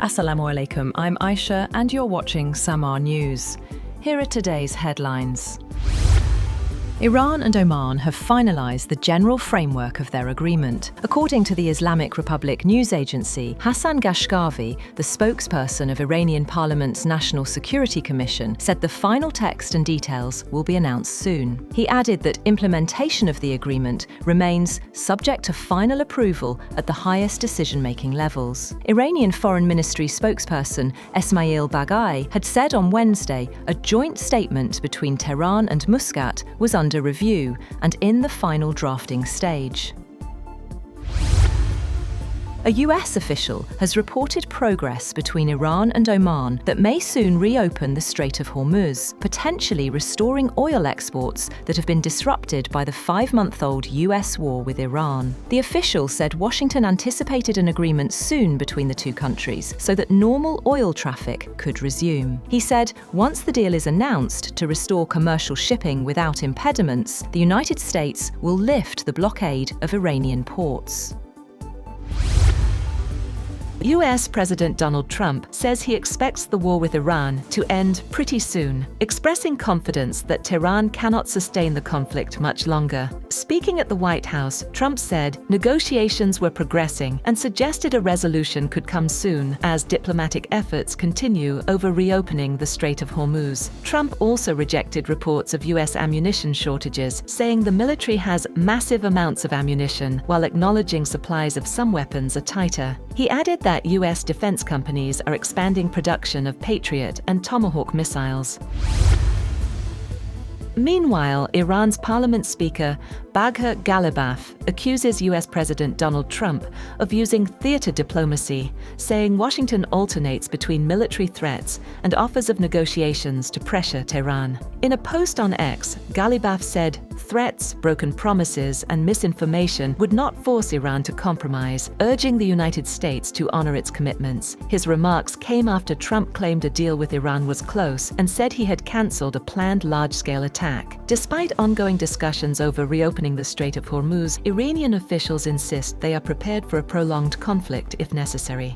Assalamu alaikum, I'm Aisha and you're watching Samaa News. Here are today's headlines. Iran and Oman have finalized the general framework of their agreement. According to the Islamic Republic news agency, Hassan Ghashgavi, the spokesperson of Iranian Parliament's National Security Commission, said the final text and details will be announced soon. He added that implementation of the agreement remains subject to final approval at the highest decision-making levels. Iranian Foreign Ministry spokesperson Esmail Baghai had said on Wednesday a joint statement between Tehran and Muscat was under review and in the final drafting stage. A US official has reported progress between Iran and Oman that may soon reopen the Strait of Hormuz, potentially restoring oil exports that have been disrupted by the 5-month-old US war with Iran. The official said Washington anticipated an agreement soon between the two countries so that normal oil traffic could resume. He said, once the deal is announced to restore commercial shipping without impediments, the United States will lift the blockade of Iranian ports. US President Donald Trump says he expects the war with Iran to end pretty soon, expressing confidence that Tehran cannot sustain the conflict much longer. Speaking at the White House, Trump said negotiations were progressing and suggested a resolution could come soon as diplomatic efforts continue over reopening the Strait of Hormuz. Trump also rejected reports of US ammunition shortages, saying the military has massive amounts of ammunition, while acknowledging supplies of some weapons are tighter. He added that US defense companies are expanding production of Patriot and Tomahawk missiles. Meanwhile, Iran's parliament speaker, Bagher Ghalibaf, accuses US President Donald Trump of using theater diplomacy, saying Washington alternates between military threats and offers of negotiations to pressure Tehran. In a post on X, Ghalibaf said threats, broken promises, and misinformation would not force Iran to compromise, urging the United States to honor its commitments. His remarks came after Trump claimed a deal with Iran was close and said he had cancelled a planned large-scale attack. Despite ongoing discussions over reopening the Strait of Hormuz, Iranian officials insist they are prepared for a prolonged conflict if necessary.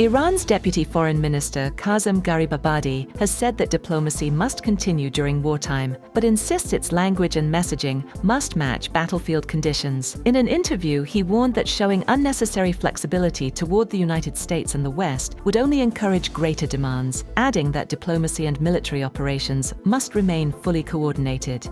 Iran's Deputy Foreign Minister Qasem Gharibabadi has said that diplomacy must continue during wartime, but insists its language and messaging must match battlefield conditions. In an interview, he warned that showing unnecessary flexibility toward the United States and the West would only encourage greater demands, adding that diplomacy and military operations must remain fully coordinated.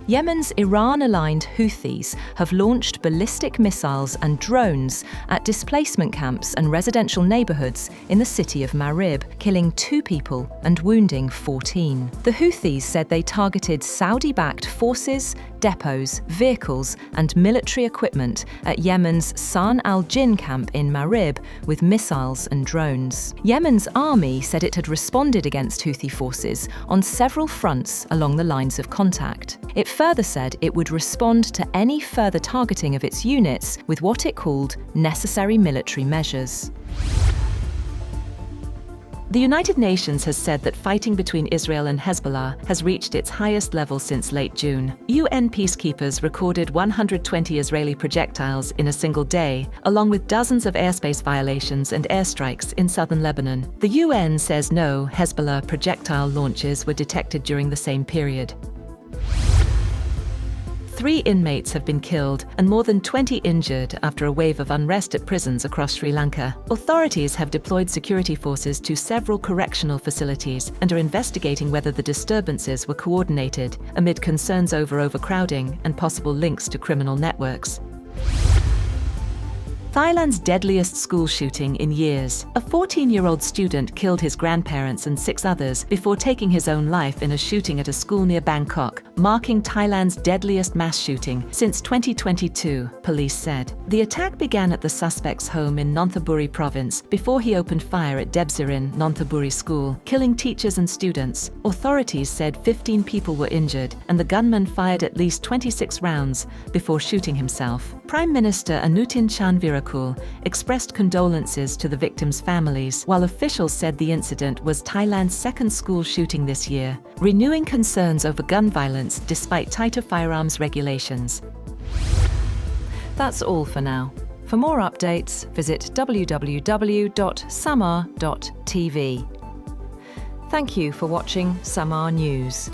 Yemen's Iran-aligned Houthis have launched ballistic missiles and drones at displacement camps and residential neighborhoods in the city of Marib, killing 2 people and wounding 14. The Houthis said they targeted Saudi-backed forces, depots, vehicles, and military equipment at Yemen's San al-Jin camp in Marib with missiles and drones. Yemen's army said it had responded against Houthi forces on several fronts along the lines of contact. It further said it would respond to any further targeting of its units with what it called necessary military measures. The United Nations has said that fighting between Israel and Hezbollah has reached its highest level since late June. UN peacekeepers recorded 120 Israeli projectiles in a single day, along with dozens of airspace violations and airstrikes in southern Lebanon. The UN says no Hezbollah projectile launches were detected during the same period. 3 inmates have been killed and more than 20 injured after a wave of unrest at prisons across Sri Lanka. Authorities have deployed security forces to several correctional facilities and are investigating whether the disturbances were coordinated amid concerns over overcrowding and possible links to criminal networks. Thailand's deadliest school shooting in years. A 14-year-old student killed his grandparents and 6 others before taking his own life in a shooting at a school near Bangkok, marking Thailand's deadliest mass shooting since 2022, police said. The attack began at the suspect's home in Nonthaburi province before he opened fire at Debsirin Nonthaburi school, killing teachers and students. Authorities said 15 people were injured and the gunman fired at least 26 rounds before shooting himself. Prime Minister Anutin Chanvirakul expressed condolences to the victims' families, while officials said the incident was Thailand's second school shooting this year, renewing concerns over gun violence despite tighter firearms regulations. That's all for now. For more updates, visit www.samaa.tv. Thank you for watching Samaa News.